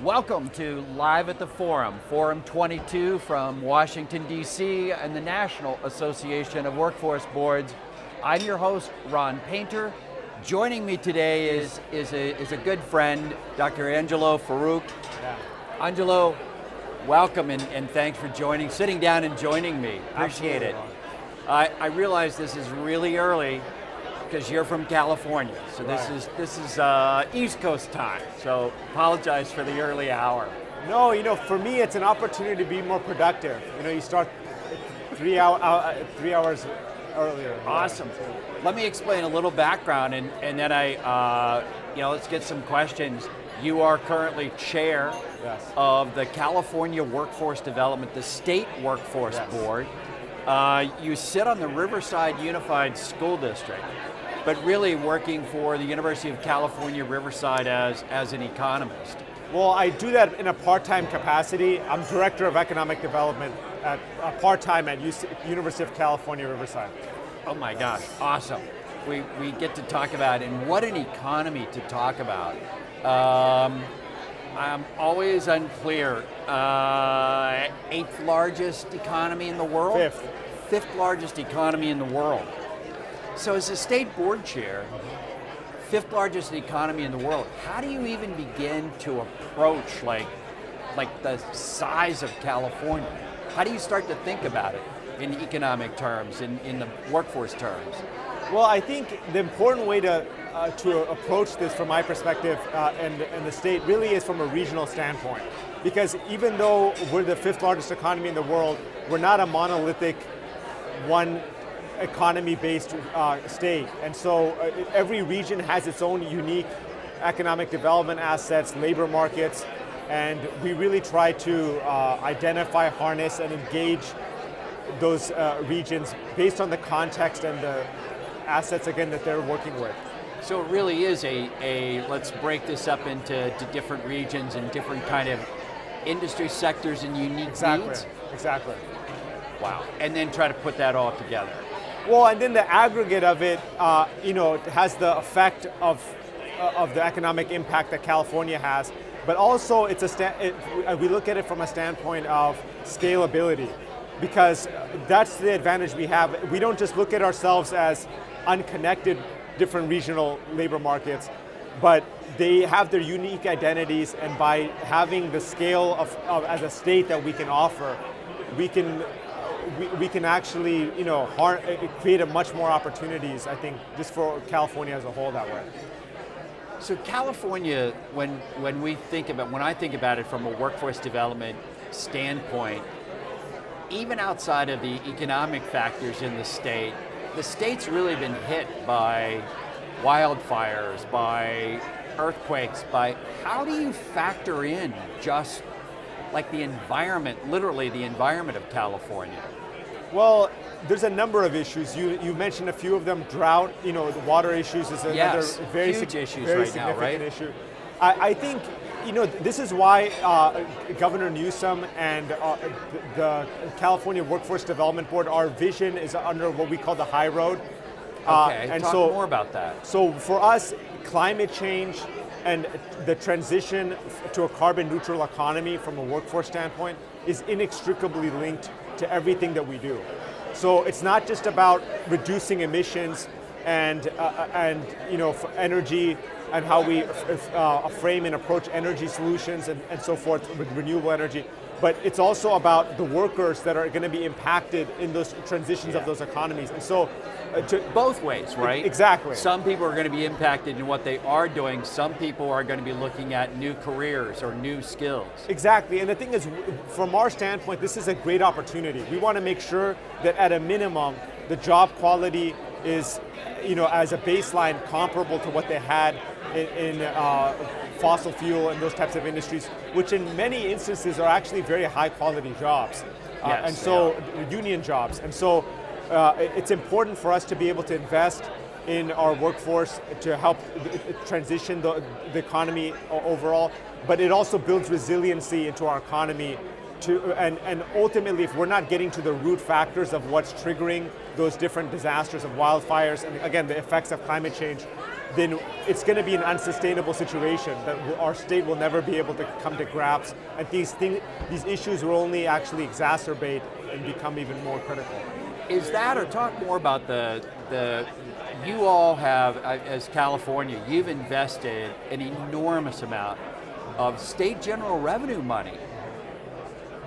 Welcome to Live at the Forum, Forum 22 from Washington, D.C. and the National Association of Workforce Boards. I'm your host, Ron Painter. Joining me today is a good friend, Dr. Angelo Farooq. Yeah. Angelo, welcome and thanks for sitting down and joining me. Appreciate it. I realize this is really early because you're from California, so Right. this is East Coast time. So apologize for the early hour. No, for me, it's an opportunity to be more productive. You start 3 hours earlier. Awesome. Let me explain a little background, and then let's get some questions. You are currently chair Yes. of the California Workforce Development, the State Workforce Yes. Board. You sit on the Riverside Unified School District, but really working for the University of California, Riverside as an economist. Well, I do that in a part-time capacity. I'm Director of Economic Development at part-time at University of California, Riverside. Oh my gosh, awesome. We get to talk about, and what an economy to talk about. I'm always unclear. Eighth largest economy in the world? Fifth. Fifth largest economy in the world. So as a state board chair, fifth largest economy in the world, how do you even begin to approach like the size of California? How do you start to think about it in economic terms, in the workforce terms? Well, I think the important way to approach this from my perspective and the state really is from a regional standpoint. Because even though we're the fifth largest economy in the world, we're not a monolithic one economy-based state. And so every region has its own unique economic development assets, labor markets, and we really try to identify, harness, and engage those regions based on the context and the assets, again, that they're working with. So it really is let's break this up into different regions and different kind of industry sectors and unique needs. Exactly. Wow. And then try to put that all together. Well, and then the aggregate of it, it has the effect of the economic impact that California has, but also we look at it from a standpoint of scalability, because that's the advantage we have. We don't just look at ourselves as unconnected different regional labor markets, but they have their unique identities, and by having the scale of as a state that we can offer, we can actually create a much more opportunities, I think, just for California as a whole that way. So California, when I think about it from a workforce development standpoint, even outside of the economic factors in the state's really been hit by wildfires, by earthquakes, how do you factor in just like the environment, literally the environment of California? Well, there's a number of issues. You mentioned a few of them. Drought, the water issues is another very huge issues very right now, right? significant issue. I think this is why Governor Newsom and the California Workforce Development Board, our vision is under what we call the high road. Okay, and talk so, more about that. So for us, climate change and the transition to a carbon neutral economy from a workforce standpoint is inextricably linked to everything that we do. So it's not just about reducing emissions and for energy and how we frame and approach energy solutions and so forth with renewable energy, but it's also about the workers that are going to be impacted in those transitions of those economies. And so both ways, right? Exactly. Some people are going to be impacted in what they are doing. Some people are going to be looking at new careers or new skills. Exactly, and the thing is, from our standpoint, this is a great opportunity. We want to make sure that at a minimum, the job quality is, as a baseline, comparable to what they had in fossil fuel and those types of industries, which in many instances are actually very high quality jobs. Yes, and so union jobs. And so it's important for us to be able to invest in our workforce to help transition the economy overall, but it also builds resiliency into our economy and ultimately, if we're not getting to the root factors of what's triggering those different disasters of wildfires and again the effects of climate change, then it's going to be an unsustainable situation that our state will never be able to come to grasp, and these issues will only actually exacerbate and become even more critical. Is that, or talk more about you all have, as California, you've invested an enormous amount of state general revenue money.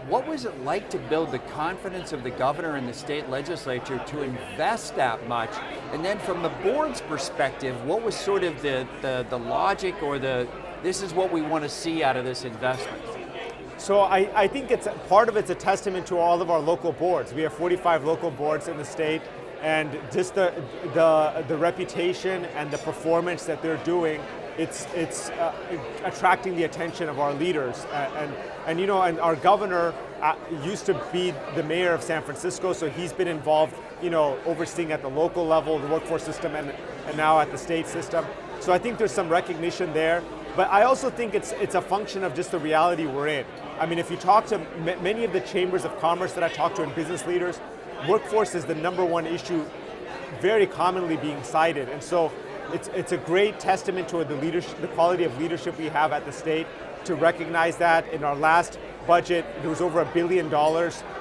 What was it like to build the confidence of the governor and the state legislature to invest that much? And then from the board's perspective, what was sort of the logic or this is what we want to see out of this investment? So I think part of it's a testament to all of our local boards. We have 45 local boards in the state, and just the reputation and the performance that they're doing, it's attracting the attention of our leaders. And our governor used to be the mayor of San Francisco, so he's been involved, overseeing at the local level, the workforce system, and now at the state system. So I think there's some recognition there. But I also think it's a function of just the reality we're in. I mean, if you talk to many of the chambers of commerce that I talk to and business leaders, workforce is the number one issue very commonly being cited. And so it's a great testament to the quality of leadership we have at the state to recognize that. In our last budget, there was over $1 billion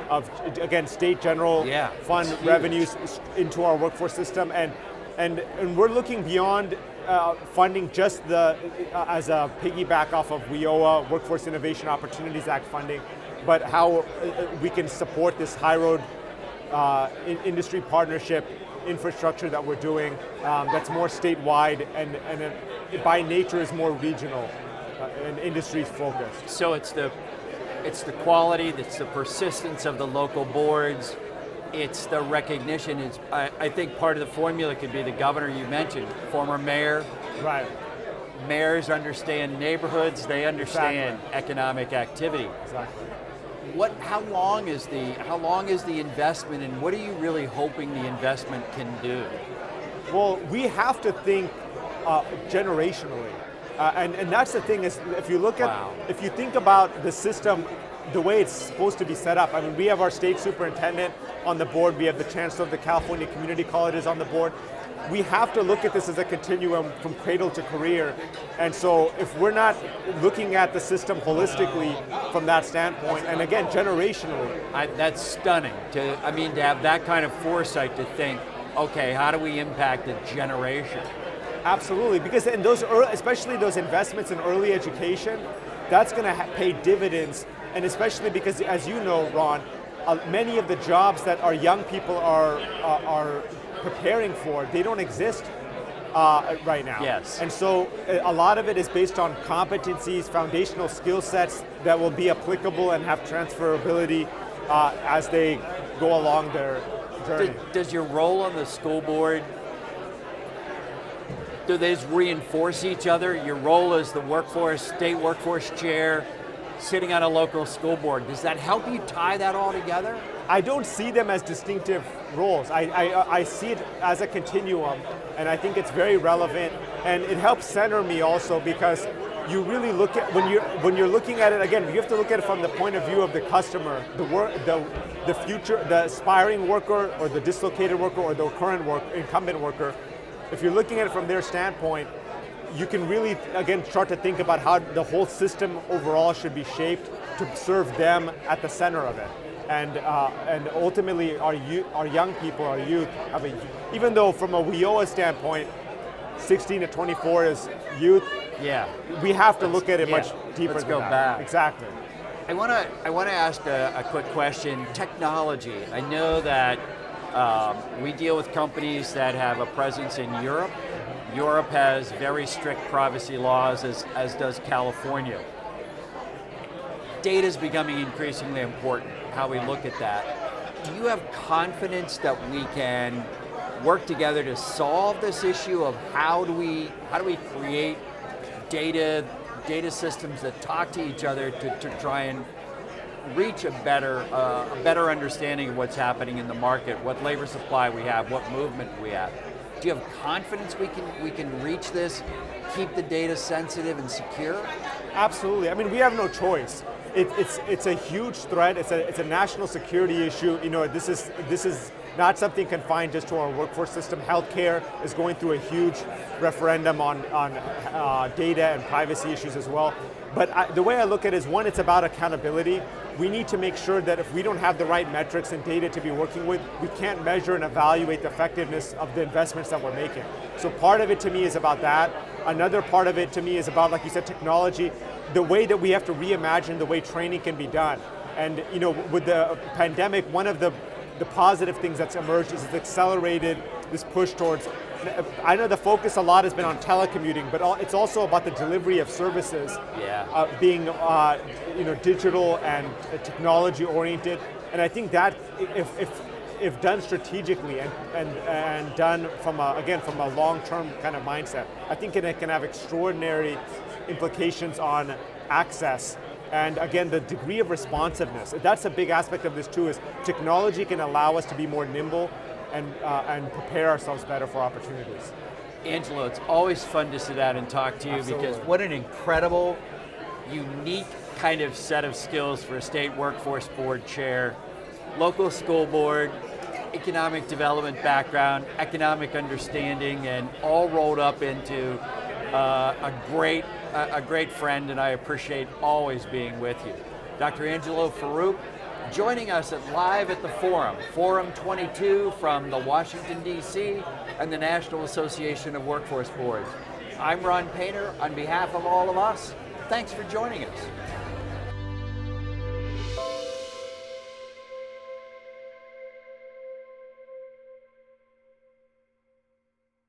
of, again, state general fund revenues into our workforce system. And we're looking beyond funding just as a piggyback off of WIOA, Workforce Innovation Opportunities Act funding, but how we can support this high road industry partnership infrastructure that we're doing that's more statewide and by nature is more regional and industry focused. So it's the quality, it's the persistence of the local boards, it's the recognition. I think part of the formula could be the governor you mentioned, former mayor. Right. Mayors understand neighborhoods, they understand economic activity. Exactly. How long is the investment, and what are you really hoping the investment can do? Well, we have to think generationally, and that's the thing is if you think about the system, the way it's supposed to be set up. I mean, we have our state superintendent on the board. We have the chancellor of the California Community Colleges on the board. We have to look at this as a continuum from cradle to career. And so if we're not looking at the system holistically from that standpoint, and again, generationally. That's stunning to have that kind of foresight to think, okay, how do we impact a generation? Absolutely, because in especially those investments in early education, that's going to pay dividends. And especially because, as you know, Ron, many of the jobs that our young people are preparing for, they don't exist right now. Yes. And so a lot of it is based on competencies, foundational skill sets that will be applicable and have transferability as they go along their journey. Does your role on the school board, do they reinforce each other? Your role as the state workforce chair, sitting on a local school board, does that help you tie that all together? I don't see them as distinctive roles. I see it as a continuum, and I think it's very relevant, and it helps center me also because you really look at, when you're looking at it, again, you have to look at it from the point of view of the customer, the future, the aspiring worker or the dislocated worker or the current incumbent worker. If you're looking at it from their standpoint, you can really, again, start to think about how the whole system overall should be shaped to serve them at the center of it. And ultimately, our young people, our youth, even though from a WIOA standpoint, 16 to 24 is youth, we have to look at it much deeper Let's than go that. back. Exactly. I want to ask a quick question. Technology. I know that we deal with companies that have a presence in Europe. Europe has very strict privacy laws, as does California. Data is becoming increasingly important, how we look at that. Do you have confidence that we can work together to solve this issue of how do we create data systems that talk to each other to try and reach a better understanding of what's happening in the market, what labor supply we have, what movement we have? Do you have confidence we can reach this, keep the data sensitive and secure? Absolutely. I mean, we have no choice. It's a huge threat. It's a national security issue. You know, this is not something confined just to our workforce system. Healthcare is going through a huge referendum on data and privacy issues as well. But the way I look at it is, one, it's about accountability. We need to make sure that if we don't have the right metrics and data to be working with, we can't measure and evaluate the effectiveness of the investments that we're making. So part of it to me is about that. Another part of it to me is about, like you said, technology, the way that we have to reimagine the way training can be done. And with the pandemic, one of the positive things that's emerged is it's accelerated this push towards, I know the focus a lot has been on telecommuting, but it's also about the delivery of services being digital and technology oriented. And I think that if done strategically and done from a long-term kind of mindset, I think it can have extraordinary implications on access. And again, the degree of responsiveness, that's a big aspect of this too, is technology can allow us to be more nimble and prepare ourselves better for opportunities. Angelo, it's always fun to sit down and talk to you. Absolutely. Because what an incredible, unique kind of set of skills for a state workforce board chair, local school board, economic development background, economic understanding, and all rolled up into a great friend, and I appreciate always being with you. Dr. Angelo Farooq, joining us live at the Forum, Forum 22 from the Washington, D.C. and the National Association of Workforce Boards. I'm Ron Painter. On behalf of all of us, thanks for joining us.